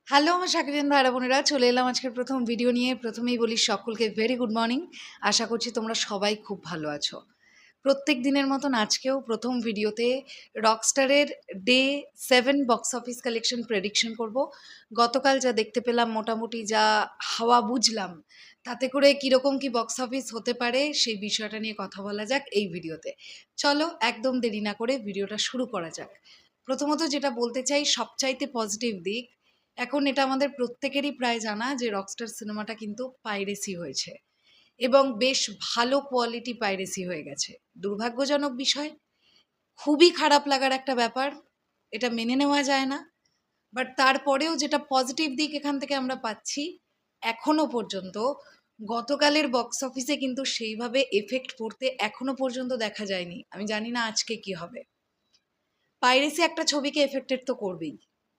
Hello আমার চাকরিয়ান ভাইরা বোনেরা, চলে এলাম আজকের প্রথম ভিডিও নিয়ে। প্রথমেই বলি সকলকে ভেরি গুড মর্নিং। আশা করছি তোমরা সবাই খুব ভালো আছো। প্রত্যেক দিনের মতন আজকেও প্রথম ভিডিওতে রকস্টারের day 7 box office collection prediction করব। গতকাল যা দেখতে পেলাম, মোটামুটি যা হাওয়া বুঝলাম, তাতে করে কীরকম কি বক্স অফিস হতে পারে সেই বিষয়টা নিয়ে কথা বলা যাক এই ভিডিওতে। চলো একদম দেরি না করে ভিডিওটা শুরু করা যাক। প্রথমত যেটা বলতে চাই, সবচাইতে পজিটিভ দিক, এখন এটা আমাদের প্রত্যেকেরই প্রায় জানা যে রকস্টার সিনেমাটা কিন্তু পাইরেসি হয়েছে এবং বেশ ভালো কোয়ালিটি পাইরেসি হয়ে গেছে। দুর্ভাগ্যজনক বিষয়, খুবই খারাপ লাগার একটা ব্যাপার, এটা মেনে নেওয়া যায় না। বাট তারপরেও যেটা পজিটিভ দিক এখান থেকে আমরা পাচ্ছি, এখনো পর্যন্ত গতকালের বক্স অফিসে কিন্তু সেইভাবে এফেক্ট পড়তে এখনো পর্যন্ত দেখা যায়নি। আমি জানি না আজকে কি হবে। পাইরেসি একটা ছবিকে এফেক্টেড তো করবেই,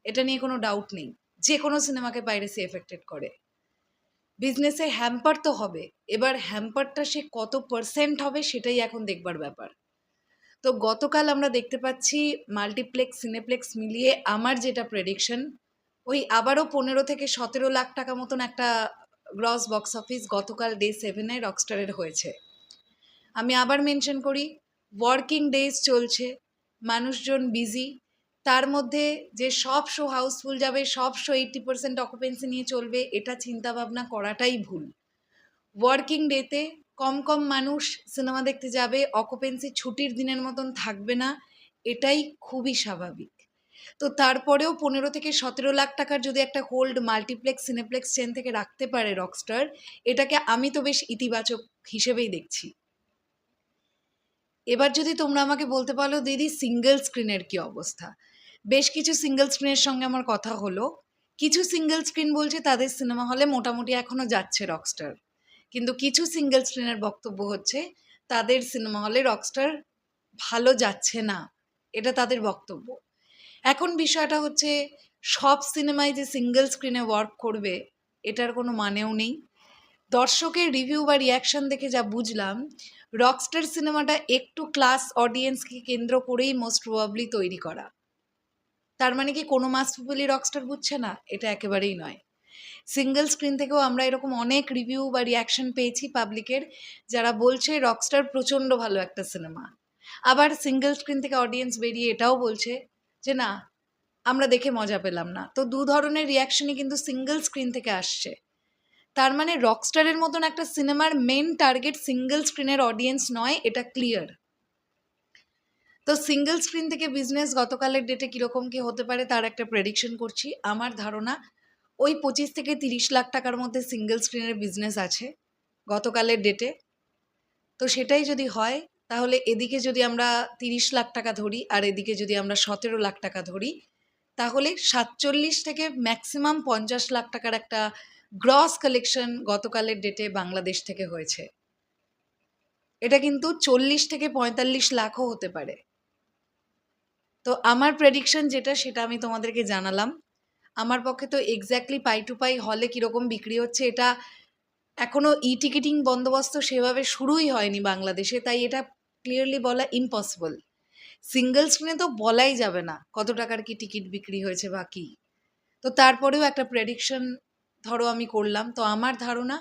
এটা নিয়ে কোনো ডাউট নেই। যে কোনো সিনেমাকে পাইরেসি এফেক্টেড করে, বিজনেসে হ্যাম্পার তো হবে। এবার হ্যাম্পারটা সে কত পার্সেন্ট হবে সেটাই এখন দেখবার ব্যাপার। তো গতকাল আমরা দেখতে পাচ্ছি মাল্টিপ্লেক্স সিনেপ্লেক্স মিলিয়ে আমার যেটা প্রেডিকশন, ওই আবারও 15 থেকে 17 লাখ টাকা মতন একটা গ্রস বক্স অফিস গতকাল ডে 7-এ রকস্টারের হয়েছে। আমি আবার মেনশন করি, ওয়ার্কিং ডেজ চলছে, মানুষজন বিজি, তার মধ্যে যে সব শো হাউসফুল যাবে, সব শো 80% অকুপেন্সি নিয়ে চলবে, এটা চিন্তাভাবনা করাটাই ভুল। ওয়ার্কিং ডেতে কম কম মানুষ সিনেমা দেখতে যাবে, অকুপেন্সি ছুটির দিনের মতন থাকবে না, এটাই খুবই স্বাভাবিক। তো তারপরেও 15 থেকে 17 লাখ টাকার যদি একটা হোল্ড মাল্টিপ্লেক্স সিনেপ্লেক্স চেন থেকে রাখতে পারে রকস্টার, এটাকে আমি তো বেশ ইতিবাচক হিসেবেই দেখছি। এবার যদি তোমরা আমাকে বলতে পারো, দিদি সিঙ্গেল স্ক্রিনের কি অবস্থা? বেশ কিছু সিঙ্গেল স্ক্রিনের সঙ্গে আমার কথা হলো। কিছু সিঙ্গেল স্ক্রিন বলছে তাদের সিনেমা হলে মোটামুটি এখনও যাচ্ছে রকস্টার, কিন্তু কিছু সিঙ্গেল স্ক্রিনের বক্তব্য হচ্ছে তাদের সিনেমা হলে রকস্টার ভালো যাচ্ছে না, এটা তাদের বক্তব্য। এখন বিষয়টা হচ্ছে, সব সিনেমায় যে সিঙ্গেল স্ক্রিনে ওয়ার্ক করবে এটার কোনো মানেও নেই। দর্শকের রিভিউ বা রিয়াকশন দেখে যা বুঝলাম, রকস্টার সিনেমাটা একটু ক্লাস অডিয়েন্সকে কেন্দ্র করেই মোস্ট প্রবাবলি তৈরি করা। তার মানে কি কোনো মাস পিপলই রকস্টার বুঝছে না? এটা একেবারেই নয়। সিঙ্গেল স্ক্রিন থেকেও আমরা এরকম অনেক রিভিউ বা রিয়াকশন পেয়েছি পাবলিকের, যারা বলছে রকস্টার প্রচণ্ড ভালো একটা সিনেমা। আবার সিঙ্গেল স্ক্রিন থেকে অডিয়েন্স বেরিয়ে এটাও বলছে যে না, আমরা দেখে মজা পেলাম না। তো দু ধরনের রিয়াকশনই কিন্তু সিঙ্গেল স্ক্রিন থেকে আসছে। তার মানে রকস্টারের মতন একটা সিনেমার মেন টার্গেট সিঙ্গেল স্ক্রিনের অডিয়েন্স নয়, এটা ক্লিয়ার। তো সিঙ্গেল স্ক্রিন থেকে বিজনেস গতকালের ডেটে কীরকম কী হতে পারে তার একটা প্রেডিকশন করছি। আমার ধারণা ওই 25 থেকে 30 লাখ টাকার মধ্যে সিঙ্গেল স্ক্রিনের বিজনেস আছে গতকালের ডেটে। তো সেটাই যদি হয়, তাহলে এদিকে যদি আমরা 30 লাখ টাকা ধরি আর এদিকে যদি আমরা 17 লাখ টাকা ধরি, তাহলে 47 থেকে ম্যাক্সিমাম 50 লাখ টাকার একটা গ্রস কালেকশন গতকালের ডেটে বাংলাদেশ থেকে হয়েছে। এটা কিন্তু 40 থেকে 45 লাখও হতে পারে। তো আমার প্রেডিকশন যেটা, সেটা আমি তোমাদেরকে জানালাম। আমার পক্ষে তো এক্স্যাক্টলি পাই টু পাই হলে কীরকম বিক্রি হচ্ছে, এটা এখনও ই টিকিটিং বন্দোবস্ত সেভাবে শুরুই হয়নি বাংলাদেশে, তাই এটা ক্লিয়ারলি বলা ইম্পসিবল। সিঙ্গেল স্ক্রিনে তো বলাই যাবে না কত টাকার কি টিকিট বিক্রি হয়েছে বা কী। তো তারপরেও একটা প্রেডিকশন ধরো আমি করলাম, তো আমার ধারণা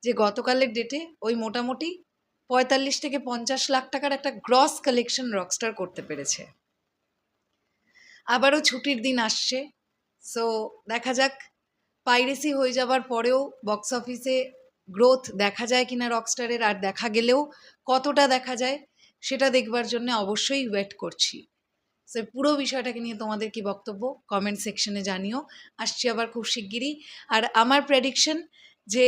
যে গতকালের ডেটে ওই মোটামুটি 45 থেকে 50 লাখ টাকার একটা গ্রস কালেকশন রকস্টার করতে পেরেছে। আবারও ছুটির দিন আসছে, সো দেখা যাক পাইরেসি হয়ে যাবার পরেও বক্স অফিসে গ্রোথ দেখা যায় কিনা রকস্টারের, আর দেখা গেলেও কতটা দেখা যায় সেটা দেখবার জন্য অবশ্যই ওয়েট করছি। সো পুরো বিষয়টাকে নিয়ে তোমাদের কি বক্তব্য কমেন্ট সেকশনে জানিও। আসছি আবার খুব শিগগিরই। আর আমার প্রেডিকশন যে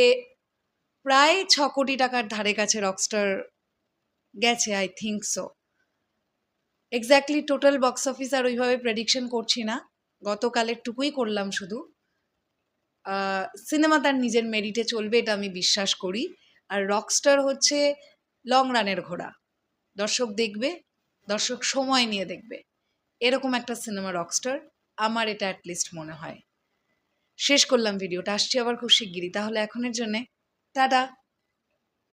প্রায় 6 কোটি টাকার ধারে কাছে রকস্টার গেছে, I think so. Exactly total box office আর ওইভাবে প্রেডিকশন করছি না, গতকালের টুকুই করলাম শুধু। সিনেমা তার নিজের মেরিটে চলবে, এটা আমি বিশ্বাস করি। আর রকস্টার হচ্ছে লং রানের ঘোড়া, দর্শক দেখবে, দর্শক সময় নিয়ে দেখবে, এরকম একটা সিনেমা রকস্টার, আমার এটা অ্যাটলিস্ট মনে হয়। শেষ করলাম ভিডিওটা, আসছি আবার খুব শিগগিরই। তাহলে এখনের জন্যে টাটা।